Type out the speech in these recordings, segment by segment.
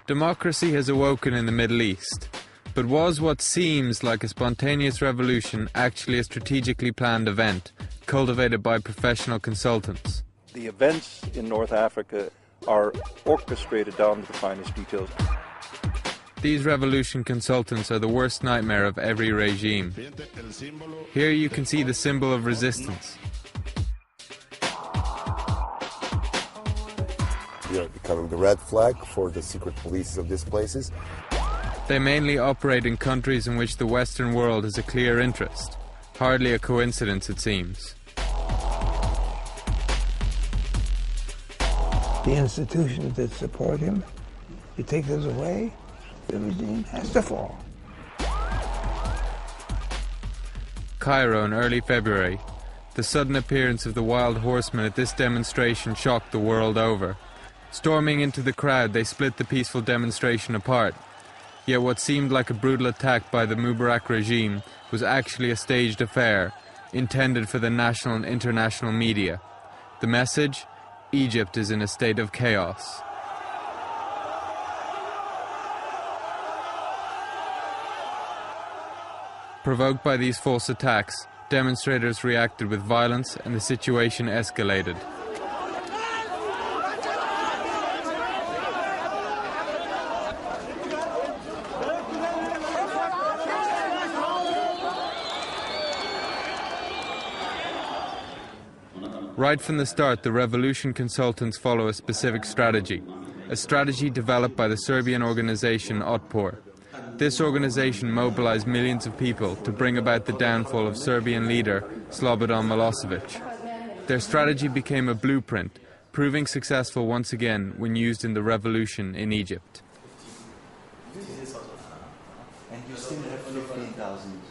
Democracy has awoken in the Middle East, but was what seems like a spontaneous revolution actually a strategically planned event, cultivated by professional consultants? The events in North Africa are orchestrated down to the finest details. These revolution consultants are the worst nightmare of every regime. Here you can see the symbol of resistance. We are becoming the red flag for the secret police of these places. They mainly operate in countries in which the Western world has a clear interest. Hardly a coincidence, it seems. The institutions that support him, you take those away, the regime has to fall. Cairo in early February. The sudden appearance of the wild horsemen at this demonstration shocked the world over. Storming into the crowd, they split the peaceful demonstration apart. Yet what seemed like a brutal attack by the Mubarak regime was actually a staged affair, intended for the national and international media. The message? Egypt is in a state of chaos. Provoked by these false attacks, demonstrators reacted with violence and the situation escalated. Right from the start, the revolution consultants follow a specific strategy, a strategy developed by the Serbian organization Otpor. This organization mobilized millions of people to bring about the downfall of Serbian leader Slobodan Milosevic. Their strategy became a blueprint, proving successful once again when used in the revolution in Egypt. And you still have 15,000.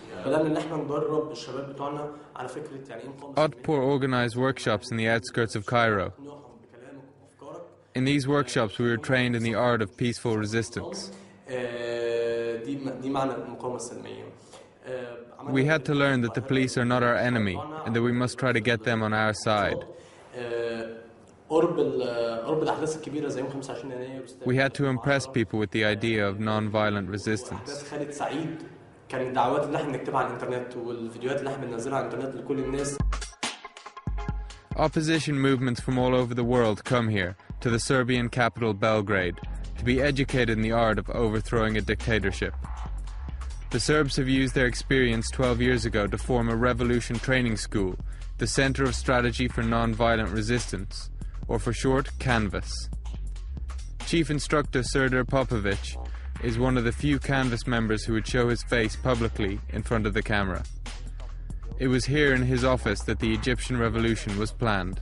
Otpor organized workshops in the outskirts of Cairo. In these workshops we were trained in the art of peaceful resistance. We had to learn that the police are not our enemy and that we must try to get them on our side. We had to impress people with the idea of non-violent resistance. Opposition movements from all over the world come here, to the Serbian capital Belgrade, to be educated in the art of overthrowing a dictatorship. The Serbs have used their experience 12 years ago to form a revolution training school, the Center of Strategy for Non-Violent Resistance, or for short, CANVAS. Chief instructor Serdar Popovic is one of the few CANVAS members who would show his face publicly in front of the camera. It was here in his office that the Egyptian revolution was planned.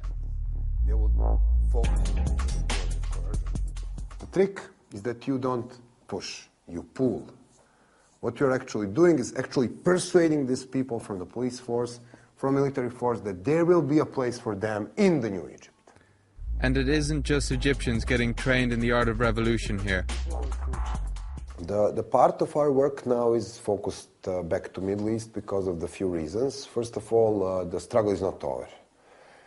The trick is that you don't push, you pull. What you're actually doing is actually persuading these people from the police force, from military force, that there will be a place for them in the new Egypt. And it isn't just Egyptians getting trained in the art of revolution here. The part of our work now is focused back to Middle East because of the few reasons. First of all, the struggle is not over.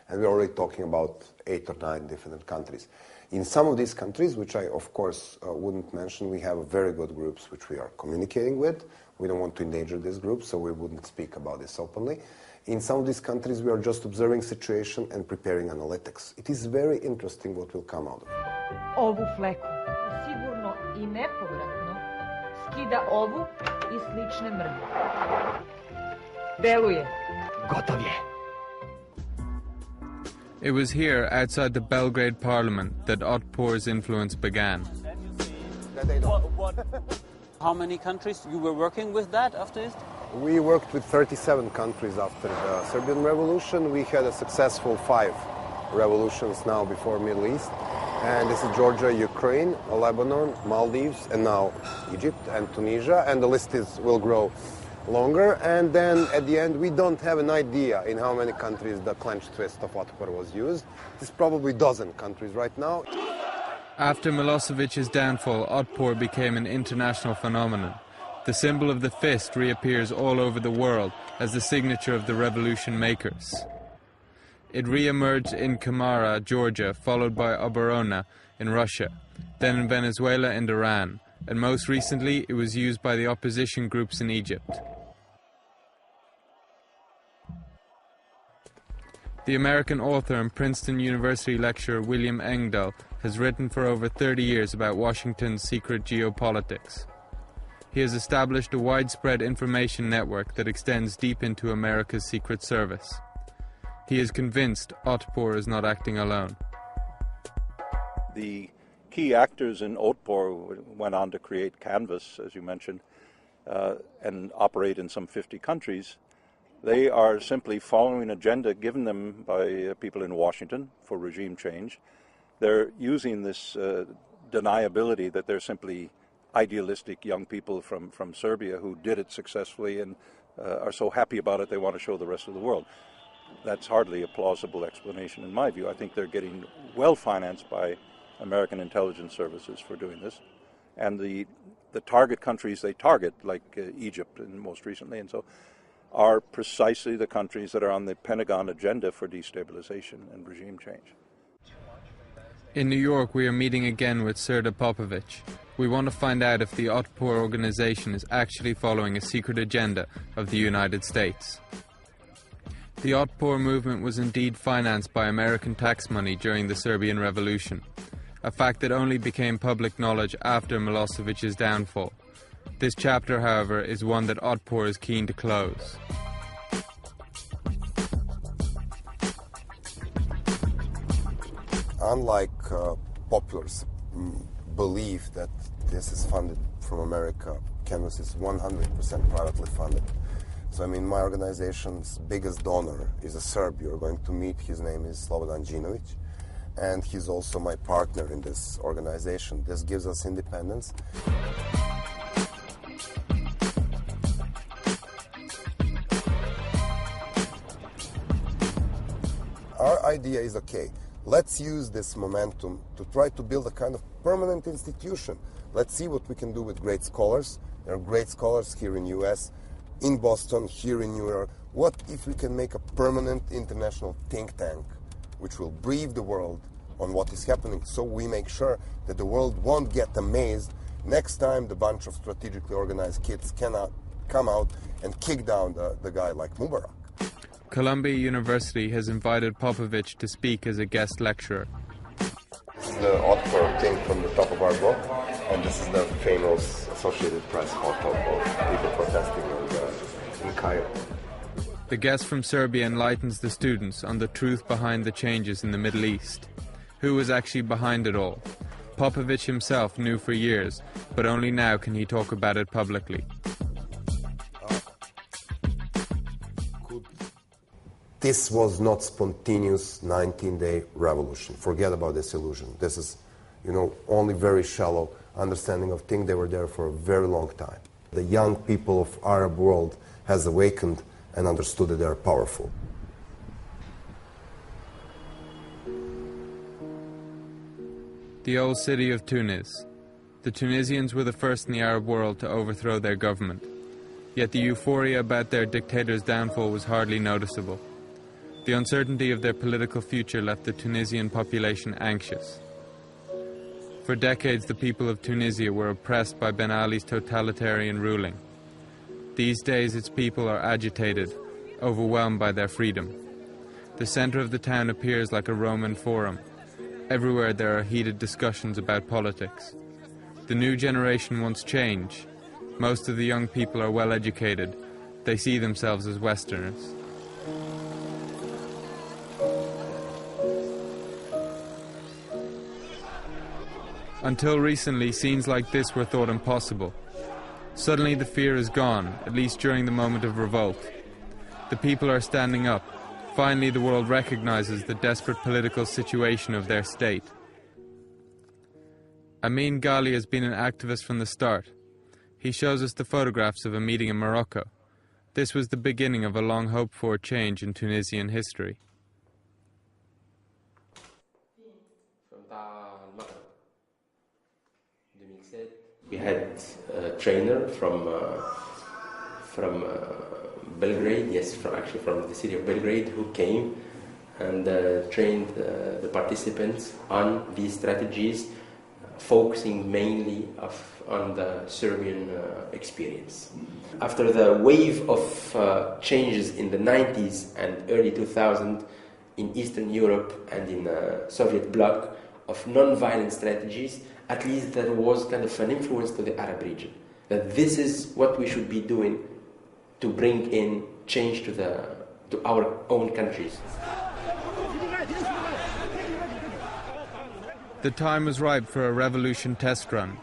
And we're already talking about 8 or 9 different countries. In some of these countries, which I, of course, wouldn't mention, we have very good groups which we are communicating with. We don't want to endanger these groups, so we wouldn't speak about this openly. In some of these countries, we are just observing situation and preparing analytics. It is very interesting what will come out of it. Ovu fleku, sigurno I nepovratno, skida ovu I slične mrlje. Deluje. Gotov je. It was here, outside the Belgrade parliament, that Otpor's influence began. How many countries you were working with that after this? We worked with 37 countries after the Serbian Revolution. We had a successful 5 revolutions now before Middle East. And this is Georgia, Ukraine, Lebanon, Maldives, and now Egypt and Tunisia. And the list will grow longer. And then at the end, we don't have an idea in how many countries the clenched fist of Otpor was used. It's probably a dozen countries right now. After Milosevic's downfall, Otpor became an international phenomenon. The symbol of the fist reappears all over the world as the signature of the revolution makers. It re-emerged in Kamara, Georgia, followed by Oborona in Russia, then in Venezuela and Iran, and most recently it was used by the opposition groups in Egypt. The American author and Princeton University lecturer William Engdahl has written for over 30 years about Washington's secret geopolitics. He has established a widespread information network that extends deep into America's Secret Service. He is convinced Otpor is not acting alone. The key actors in Otpor went on to create Canvas, as you mentioned, and operate in some 50 countries. They are simply following an agenda given them by people in Washington for regime change. They're using this deniability that they're simply idealistic young people from Serbia who did it successfully and are so happy about it they want to show the rest of the world. That's hardly a plausible explanation in my view. I think they're getting well financed by American intelligence services for doing this. And the target countries they target, like Egypt and most recently, and so are precisely the countries that are on the Pentagon agenda for destabilization and regime change. In New York, we are meeting again with Serda Popovic. We want to find out if the Otpor organization is actually following a secret agenda of the United States. The Otpor movement was indeed financed by American tax money during the Serbian Revolution, a fact that only became public knowledge after Milosevic's downfall. This chapter, however, is one that Otpor is keen to close. Unlike popular belief that this is funded from America, Canvas is 100% privately funded. So, I mean, my organization's biggest donor is a Serb you're going to meet. His name is Slobodan Đinović, and he's also my partner in this organization. This gives us independence. Our idea is, okay, let's use this momentum to try to build a kind of permanent institution. Let's see what we can do with great scholars. There are great scholars here in US, in Boston, here in New York. What if we can make a permanent international think tank which will brief the world on what is happening, so we make sure that the world won't get amazed next time the bunch of strategically organized kids cannot come out and kick down the guy like Mubarak. Columbia University has invited Popovic to speak as a guest lecturer. This is the Otpor thing from the top of our book, and this is the famous Associated Press photo of people protesting in Cairo. The guest from Serbia enlightens the students on the truth behind the changes in the Middle East. Who was actually behind it all? Popovic himself knew for years, but only now can he talk about it publicly. This was not spontaneous 19-day revolution. Forget about this illusion. This is, only very shallow understanding of things. They were there for a very long time. The young people of Arab world has awakened and understood that they are powerful. The old city of Tunis. The Tunisians were the first in the Arab world to overthrow their government. Yet the euphoria about their dictator's downfall was hardly noticeable. The uncertainty of their political future left the Tunisian population anxious. For decades, the people of Tunisia were oppressed by Ben Ali's totalitarian ruling. These days, its people are agitated, overwhelmed by their freedom. The center of the town appears like a Roman forum. Everywhere there are heated discussions about politics. The new generation wants change. Most of the young people are well educated. They see themselves as Westerners. Until recently, scenes like this were thought impossible. Suddenly the fear is gone, at least during the moment of revolt. The people are standing up. Finally, the world recognizes the desperate political situation of their state. Amin Ghali has been an activist from the start. He shows us the photographs of a meeting in Morocco. This was the beginning of a long hoped-for change in Tunisian history. We had a trainer from Belgrade, from the city of Belgrade, who came and trained the participants on these strategies, focusing mainly on the Serbian experience. After the wave of changes in the 90s and early 2000s in Eastern Europe and in the Soviet bloc of non-violent strategies, at least there was kind of an influence to the Arab region, that this is what we should be doing to bring in change to our own countries. The time was ripe for a revolution test run.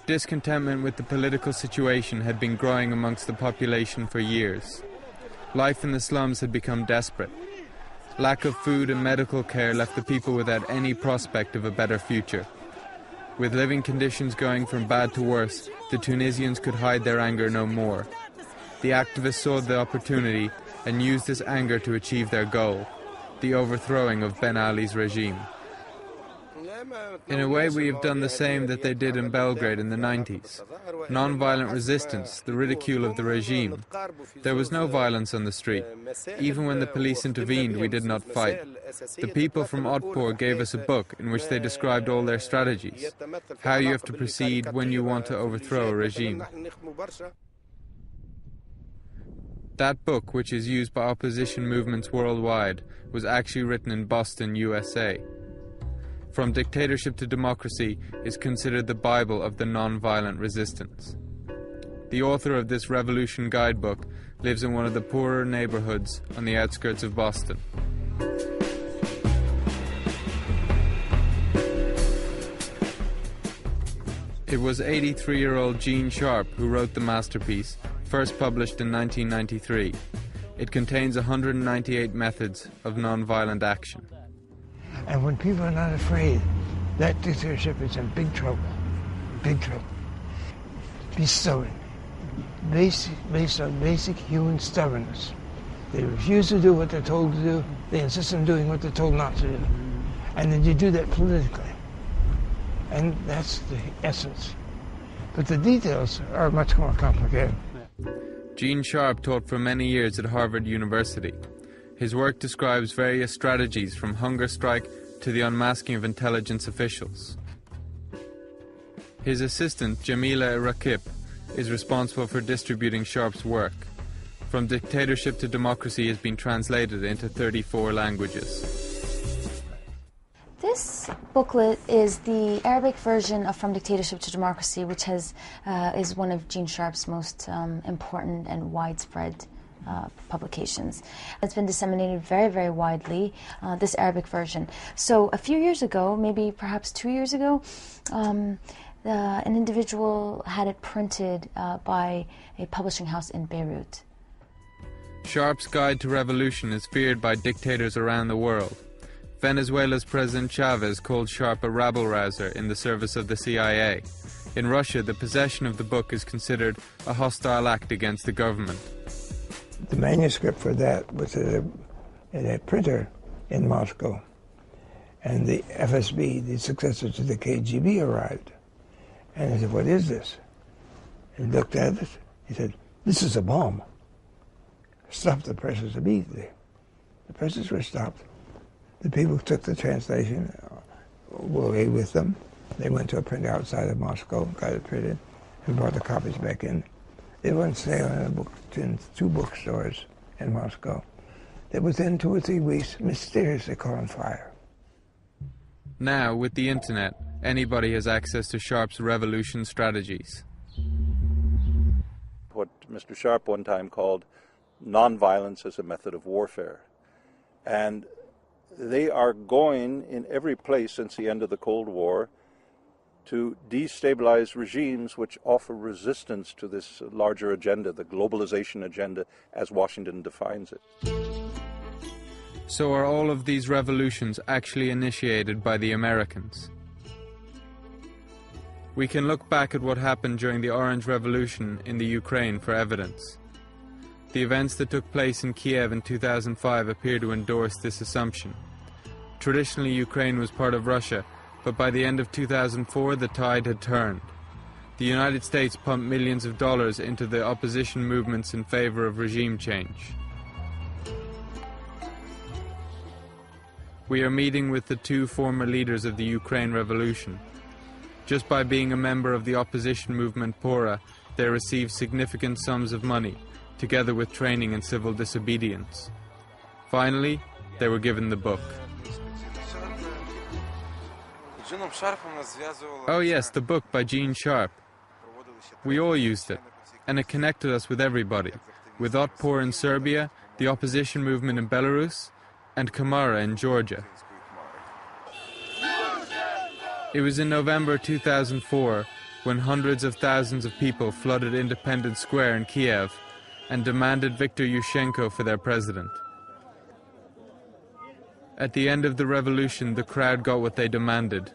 Discontentment with the political situation had been growing amongst the population for years. Life in the slums had become desperate. Lack of food and medical care left the people without any prospect of a better future. With living conditions going from bad to worse, the Tunisians could hide their anger no more. The activists saw the opportunity and used this anger to achieve their goal, the overthrowing of Ben Ali's regime. In a way, we have done the same that they did in Belgrade in the 90s. Non-violent resistance, the ridicule of the regime. There was no violence on the street. Even when the police intervened, we did not fight. The people from Otpor gave us a book in which they described all their strategies, how you have to proceed when you want to overthrow a regime. That book, which is used by opposition movements worldwide, was actually written in Boston, USA. From Dictatorship to Democracy is considered the Bible of the non-violent resistance. The author of this revolution guidebook lives in one of the poorer neighborhoods on the outskirts of Boston. It was 83-year-old Gene Sharp who wrote the masterpiece, first published in 1993. It contains 198 methods of non-violent action. And when people are not afraid, that dictatorship is in big trouble. Big trouble. Be stubborn. Based on basic human stubbornness. They refuse to do what they're told to do. They insist on doing what they're told not to do. And then you do that politically. And that's the essence. But the details are much more complicated. Gene Sharp taught for many years at Harvard University. His work describes various strategies from hunger strike to the unmasking of intelligence officials. His assistant, Jamila Rakip, is responsible for distributing Sharp's work. From Dictatorship to Democracy has been translated into 34 languages. This booklet is the Arabic version of From Dictatorship to Democracy, which is one of Gene Sharp's most important and widespread publications. It's been disseminated very, very widely, this Arabic version. So a few years ago, maybe perhaps 2 years ago, an individual had it printed by a publishing house in Beirut. Sharp's Guide to Revolution is feared by dictators around the world. Venezuela's President Chavez called Sharp a rabble-rouser in the service of the CIA. In Russia, the possession of the book is considered a hostile act against the government. The manuscript for that was in a printer in Moscow. And the FSB, the successor to the KGB, arrived. And he said, "What is this?" He looked at it. He said, "This is a bomb." Stopped the presses immediately. The presses were stopped. The people who took the translation were away with them. They went to a printer outside of Moscow, got it printed, and brought the copies back in. They were on sale in 2 bookstores in Moscow. That within 2 or 3 weeks, mysteriously caught on fire. Now, with the internet, anybody has access to Sharp's revolution strategies. What Mr. Sharp one time called nonviolence as a method of warfare. And they are going in every place since the end of the Cold War to destabilize regimes which offer resistance to this larger agenda, the globalization agenda, as Washington defines it. So are all of these revolutions actually initiated by the Americans? We can look back at what happened during the Orange Revolution in the Ukraine for evidence. The events that took place in Kiev in 2005 appear to endorse this assumption. Traditionally, Ukraine was part of Russia, but by the end of 2004, the tide had turned. The United States pumped millions of dollars into the opposition movements in favor of regime change. we are meeting with the two former leaders of the Ukraine Revolution. Just by being a member of the opposition movement Pora, they received significant sums of money, together with training in civil disobedience. Finally, they were given the book. Oh yes, the book by Gene Sharp. We all used it, and it connected us with everybody, with Otpor in Serbia, the opposition movement in Belarus, and Kamara in Georgia. It was in November 2004 when hundreds of thousands of people flooded Independence Square in Kiev and demanded Viktor Yushchenko for their president. At the end of the revolution, the crowd got what they demanded.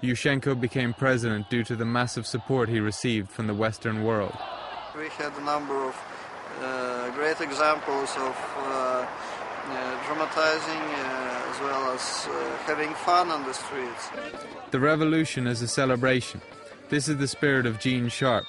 Yushchenko became president due to the massive support he received from the Western world. We had a number of great examples of dramatizing as well as having fun on the streets. The revolution is a celebration. This is the spirit of Gene Sharp.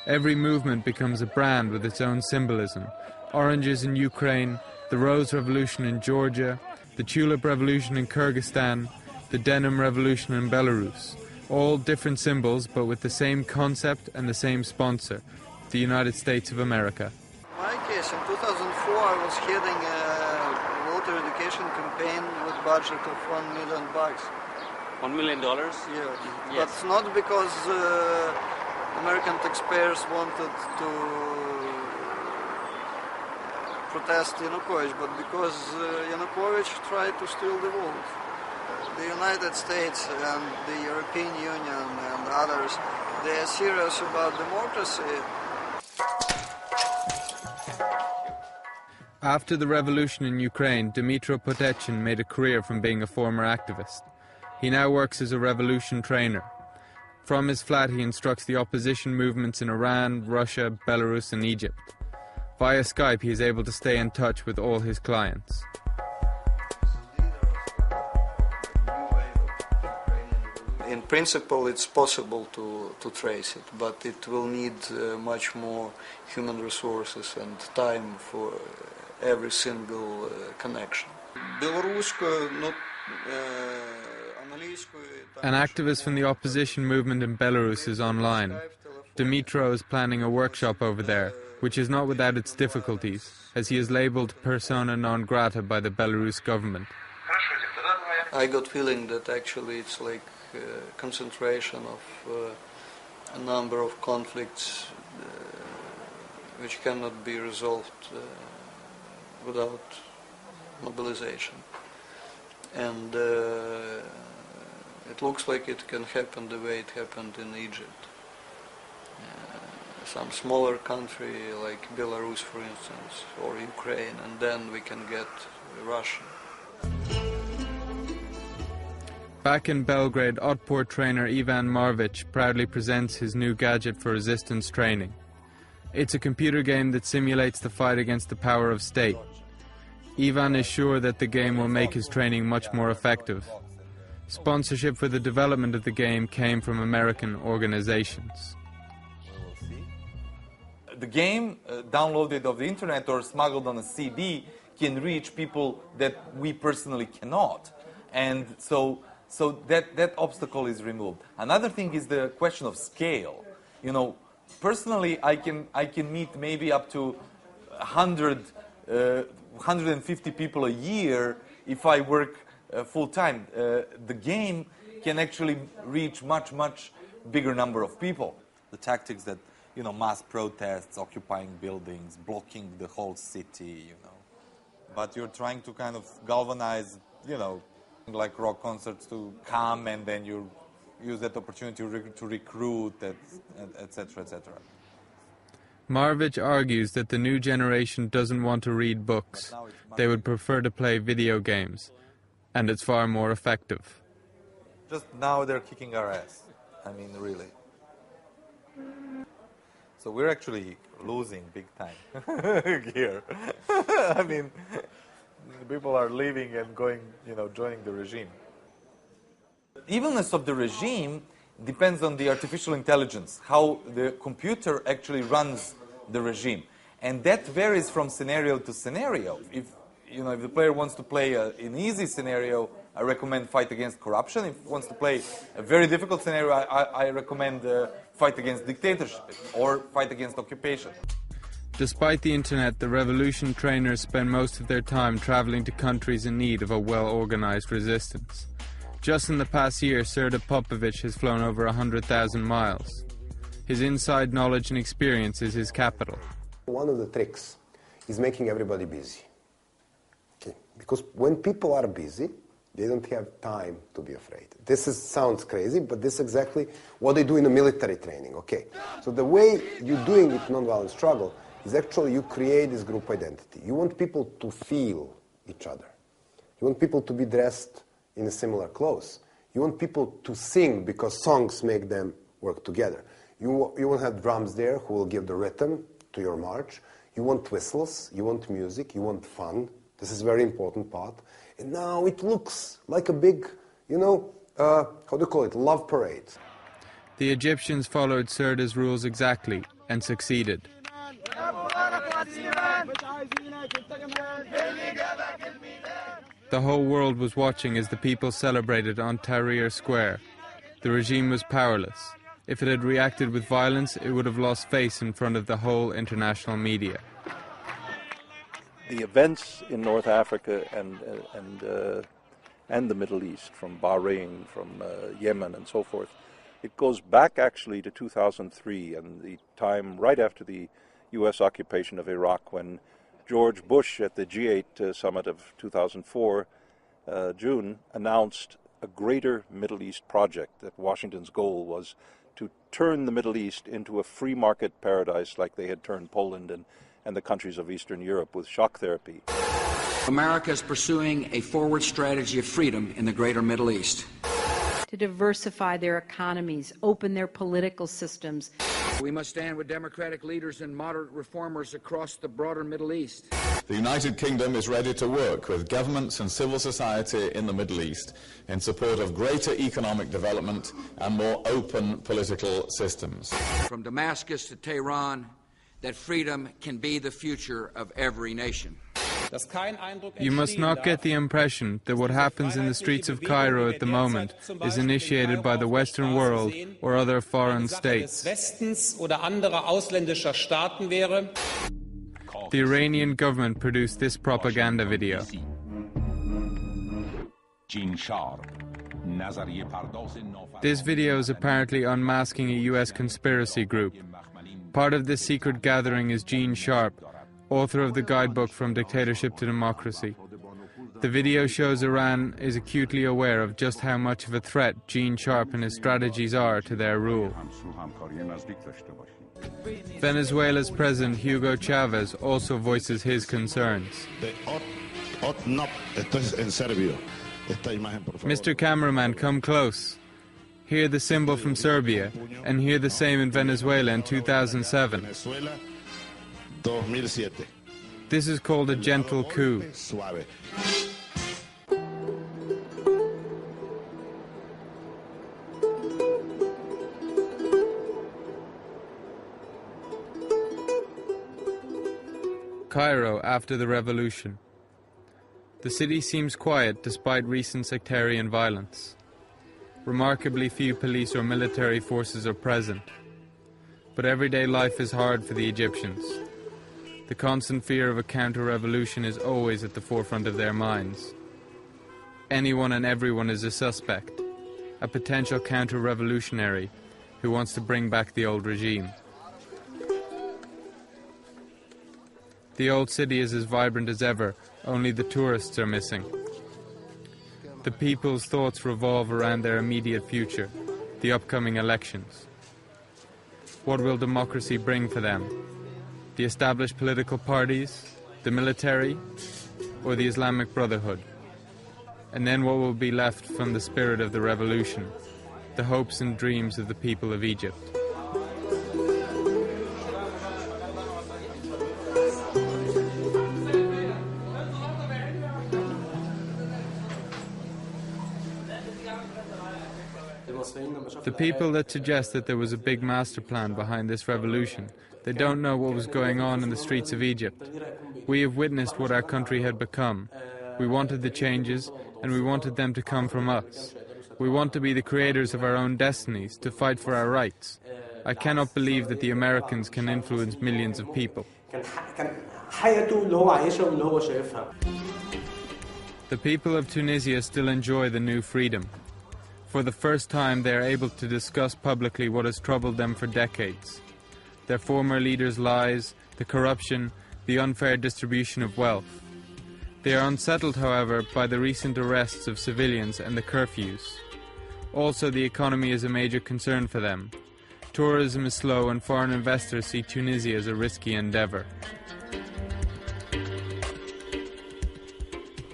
Every movement becomes a brand with its own symbolism. Oranges in Ukraine, the Rose Revolution in Georgia, the Tulip Revolution in Kyrgyzstan, the Denim Revolution in Belarus. All different symbols, but with the same concept and the same sponsor, the United States of America. In my case, in 2004, I was heading a voter education campaign with a budget of $1 million. $1 million? Yeah, yes. But not because American taxpayers wanted to protest Yanukovych, but because Yanukovych tried to steal the vote. The United States and the European Union and others, they are serious about democracy. After the revolution in Ukraine, Dmytro Potechin made a career from being a former activist. He now works as a revolution trainer. From his flat, he instructs the opposition movements in Iran, Russia, Belarus, and Egypt. Via Skype, he is able to stay in touch with all his clients. In principle, it's possible to trace it, but it will need much more human resources and time for every single connection. An activist from the opposition movement in Belarus is online. Dmytro is planning a workshop over there, which is not without its difficulties, as he is labeled persona non grata by the Belarus government. I got feeling that actually it's like concentration of a number of conflicts which cannot be resolved without mobilization. And it looks like it can happen the way it happened in Egypt. Some smaller country like Belarus, for instance, or Ukraine, and then we can get Russia. Back in Belgrade, Otpor trainer Ivan Marvic proudly presents his new gadget for resistance training. It's a computer game that simulates the fight against the power of state. Ivan is sure that the game will make his training much more effective. Sponsorship for the development of the game came from American organizations. The game downloaded off the internet or smuggled on a CD can reach people that we personally cannot. And so that obstacle is removed. Another thing is the question of scale. You know, personally, I can meet maybe up to 150 people a year if I work full time. The game can actually reach much bigger number of people. The tactics that, you know, mass protests, occupying buildings, blocking the whole city, you know. But you're trying to kind of galvanize, you know, like rock concerts to come, and then you use that opportunity to recruit, etc., etc. Marvic argues that the new generation doesn't want to read books. They would prefer to play video games, and it's far more effective. Just now they're kicking our ass. I mean, really. So we're actually losing big time here. I mean, people are leaving and going, you know, joining the regime. Evenness of the regime depends on the artificial intelligence, how the computer actually runs the regime. And that varies from scenario to scenario. If the player wants to play an easy scenario, I recommend fight against corruption. If he wants to play a very difficult scenario, I recommend fight against dictatorship or fight against occupation. Despite the internet, the revolution trainers spend most of their time traveling to countries in need of a well-organized resistance. Just in the past year, Serda Popovic has flown over 100,000 miles. His inside knowledge and experience is his capital. One of the tricks is making everybody busy. Okay. Because when people are busy, they don't have time to be afraid. Sounds crazy, but this is exactly what they do in the military training. Okay. So the way you're doing it, nonviolent struggle, is actually you create this group identity. You want people to feel each other. You want people to be dressed in similar clothes. You want people to sing because songs make them work together. You want to have drums there who will give the rhythm to your march. You want whistles, you want music, you want fun. This is a very important part. And now it looks like a big, how do you call it, love parade. The Egyptians followed Serda's rules exactly and succeeded. The whole world was watching as the people celebrated on Tahrir Square. The regime was powerless. If it had reacted with violence, it would have lost face in front of the whole international media. The events in North Africa and the Middle East, from Bahrain, from Yemen and so forth, it goes back actually to 2003 and the time right after the U.S. occupation of Iraq, when George Bush at the G8 summit of 2004, June, announced a greater Middle East project, that Washington's goal was to turn the Middle East into a free market paradise like they had turned Poland and the countries of Eastern Europe with shock therapy. America is pursuing a forward strategy of freedom in the greater Middle East. To diversify their economies, open their political systems. We must stand with democratic leaders and moderate reformers across the broader Middle East. The United Kingdom is ready to work with governments and civil society in the Middle East in support of greater economic development and more open political systems. From Damascus to Tehran, that freedom can be the future of every nation. You must not get the impression that what happens in the streets of Cairo at the moment is initiated by the Western world or other foreign states. The Iranian government produced this propaganda video. This video is apparently unmasking a US conspiracy group. Part of this secret gathering is Gene Sharp, author of the guidebook From Dictatorship to Democracy. The video shows Iran is acutely aware of just how much of a threat Gene Sharp and his strategies are to their rule. Venezuela's President Hugo Chavez also voices his concerns. Mr. Cameraman, come close. Hear the symbol from Serbia, and hear the same in Venezuela in 2007. This is called a gentle coup. Cairo after the revolution. The city seems quiet despite recent sectarian violence. Remarkably few police or military forces are present. But everyday life is hard for the Egyptians. The constant fear of a counter-revolution is always at the forefront of their minds. Anyone and everyone is a suspect, a potential counter-revolutionary who wants to bring back the old regime. The old city is as vibrant as ever, only the tourists are missing. The people's thoughts revolve around their immediate future, the upcoming elections. What will democracy bring for them? The established political parties, the military, or the Islamic Brotherhood? And then what will be left from the spirit of the revolution, the hopes and dreams of the people of Egypt? The people that suggest that there was a big master plan behind this revolution, they don't know what was going on in the streets of Egypt. We have witnessed what our country had become. We wanted the changes, and we wanted them to come from us. We want to be the creators of our own destinies, to fight for our rights. I cannot believe that the Americans can influence millions of people. The people of Tunisia still enjoy the new freedom. For the first time, they are able to discuss publicly what has troubled them for decades. Their former leaders' lies, the corruption, the unfair distribution of wealth. They are unsettled, however, by the recent arrests of civilians and the curfews. Also, the economy is a major concern for them. Tourism is slow and foreign investors see Tunisia as a risky endeavor.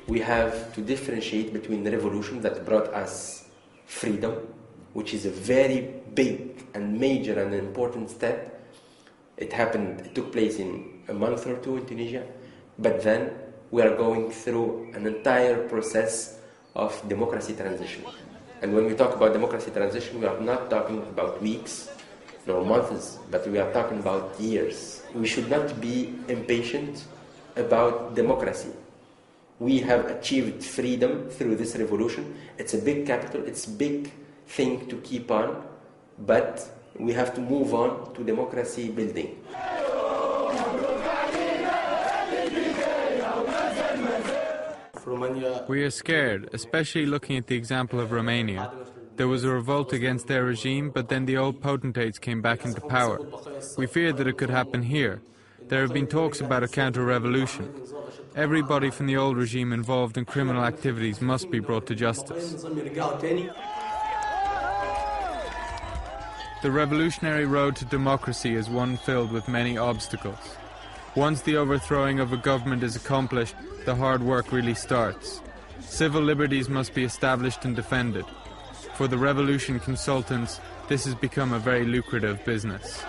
We have to differentiate between the revolution that brought us freedom, which is a very big and major and important step. It took place in a month or two in Tunisia, but then we are going through an entire process of democracy transition. And when we talk about democracy transition, we are not talking about weeks nor months, but we are talking about years. We should not be impatient about democracy. We have achieved freedom through this revolution. It's a big capital, it's a big thing to keep on, but we have to move on to democracy building. We are scared, especially looking at the example of Romania. There was a revolt against their regime, but then the old potentates came back into power. We feared that it could happen here. There have been talks about a counter-revolution. Everybody from the old regime involved in criminal activities must be brought to justice. The revolutionary road to democracy is one filled with many obstacles. Once the overthrowing of a government is accomplished, the hard work really starts. Civil liberties must be established and defended. For the revolution consultants, this has become a very lucrative business.